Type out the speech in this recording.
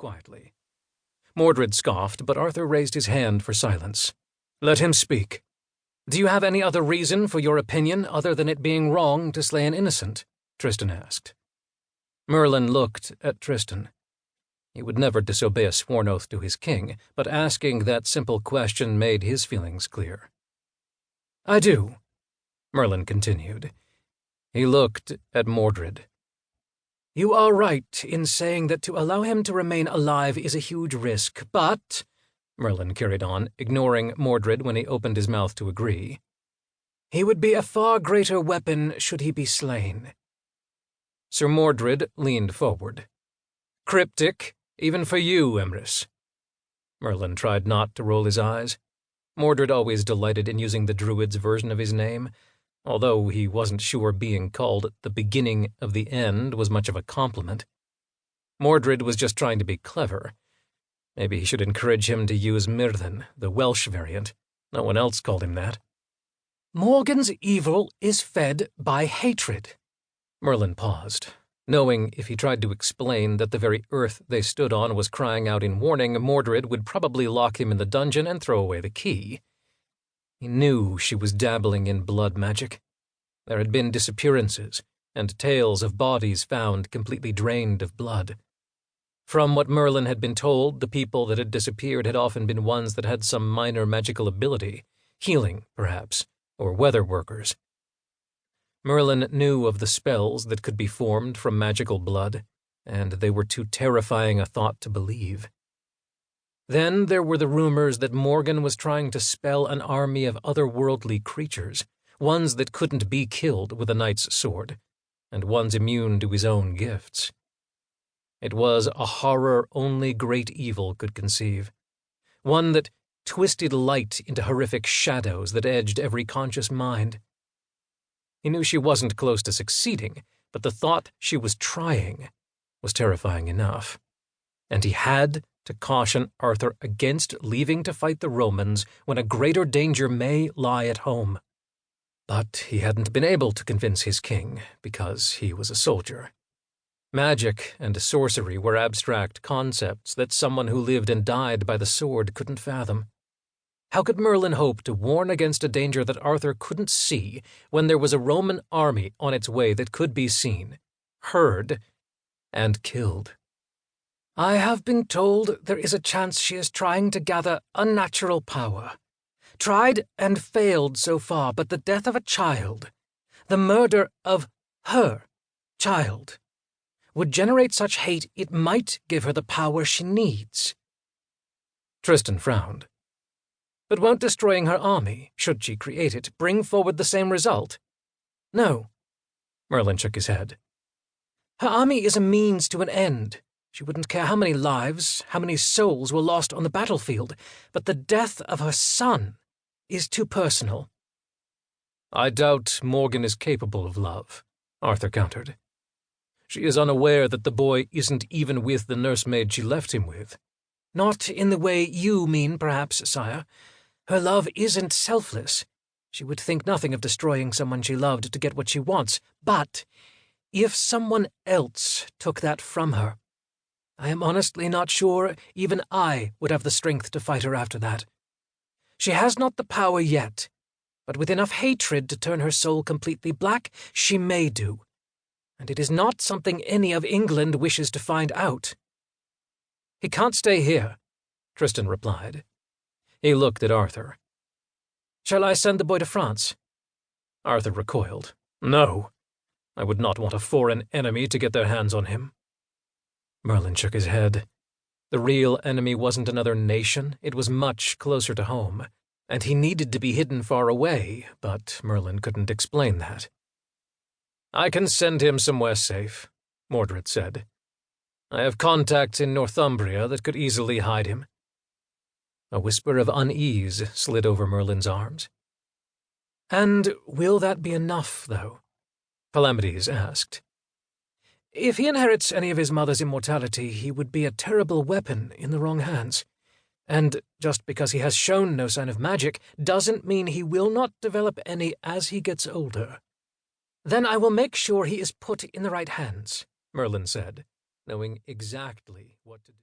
quietly. Mordred scoffed, but Arthur raised his hand for silence. "Let him speak. Do you have any other reason for your opinion other than it being wrong to slay an innocent?" Tristan asked. Merlin looked at Tristan. He would never disobey a sworn oath to his king, but asking that simple question made his feelings clear. "I do," Merlin continued. He looked at Mordred. "You are right in saying that to allow him to remain alive is a huge risk, but," Merlin carried on, ignoring Mordred when he opened his mouth to agree, "he would be a far greater weapon should he be slain." Sir Mordred leaned forward. "Cryptic, even for you, Emrys." Merlin tried not to roll his eyes. Mordred always delighted in using the druid's version of his name, although he wasn't sure being called the beginning of the end was much of a compliment. Mordred was just trying to be clever. Maybe he should encourage him to use Myrddin, the Welsh variant. No one else called him that. "Morgan's evil is fed by hatred." Merlin paused, knowing if he tried to explain that the very earth they stood on was crying out in warning, Mordred would probably lock him in the dungeon and throw away the key. He knew she was dabbling in blood magic. There had been disappearances, and tales of bodies found completely drained of blood. From what Merlin had been told, the people that had disappeared had often been ones that had some minor magical ability, healing, perhaps, or weather workers. Merlin knew of the spells that could be formed from magical blood, and they were too terrifying a thought to believe. Then there were the rumors that Morgan was trying to spell an army of otherworldly creatures, ones that couldn't be killed with a knight's sword, and ones immune to his own gifts. It was a horror only great evil could conceive, one that twisted light into horrific shadows that edged every conscious mind. He knew she wasn't close to succeeding, but the thought she was trying was terrifying enough, and he had to caution Arthur against leaving to fight the Romans when a greater danger may lie at home. But he hadn't been able to convince his king because he was a soldier. Magic and sorcery were abstract concepts that someone who lived and died by the sword couldn't fathom. How could Merlin hope to warn against a danger that Arthur couldn't see when there was a Roman army on its way that could be seen, heard, and killed? "I have been told there is a chance she is trying to gather unnatural power. Tried and failed so far, but the death of a child, the murder of her child, would generate such hate it might give her the power she needs." Tristan frowned. "But won't destroying her army, should she create it, bring forward the same result?" "No." Merlin shook his head. "Her army is a means to an end. She wouldn't care how many lives, how many souls were lost on the battlefield, but the death of her son is too personal." "I doubt Morgan is capable of love," Arthur countered. "She is unaware that the boy isn't even with the nursemaid she left him with." "Not in the way you mean, perhaps, sire. Her love isn't selfless. She would think nothing of destroying someone she loved to get what she wants. But if someone else took that from her, I am honestly not sure even I would have the strength to fight her after that. She has not the power yet, but with enough hatred to turn her soul completely black, she may do. And it is not something any of England wishes to find out." "He can't stay here," Tristan replied. He looked at Arthur. "Shall I send the boy to France?" Arthur recoiled. "No. I would not want a foreign enemy to get their hands on him." Merlin shook his head. The real enemy wasn't another nation, it was much closer to home, and he needed to be hidden far away, but Merlin couldn't explain that. "I can send him somewhere safe," Mordred said. "I have contacts in Northumbria that could easily hide him." A whisper of unease slid over Merlin's arms. "And will that be enough, though?" Palamedes asked. "If he inherits any of his mother's immortality, he would be a terrible weapon in the wrong hands. And just because he has shown no sign of magic doesn't mean he will not develop any as he gets older." "Then I will make sure he is put in the right hands," Merlin said, knowing exactly what to do.